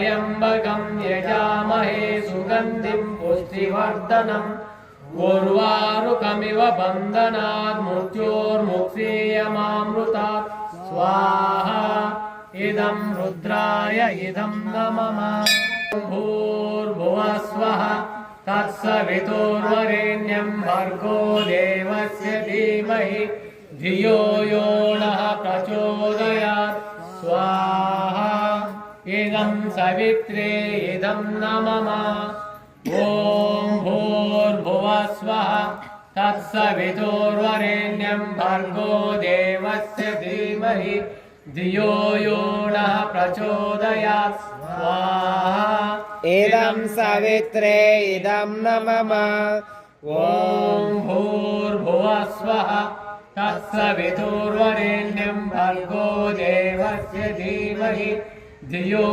त्र्यम्बकं यजामहे सुगन्धिं पुष्टिवर्धनम् उर्वारुकमिव बन्धनात् मृत्योर्मुक्षीयमामृतात् स्वाहा इदं रुद्राय इदं न मम भूर्भुवः स्वः तत्सवितुर्वरेण्यं भर्गो देवस्य धीमहि धियो यो नः प्रचोदयात् स्वाहा इदं सवित्रे इदं न मम ॐ भूर्भुवः स्वः तत्सवितुर्वरेण्यं भर्गो देवस्य धीमहि धियो यो नः प्रचोदयात् स्वाहा इदं सवित्रे इदं न मम ॐ भूर्भुवः स्वः तत्सवितुर्वरेण्यं भर्गो देवस्य धीमहि धियो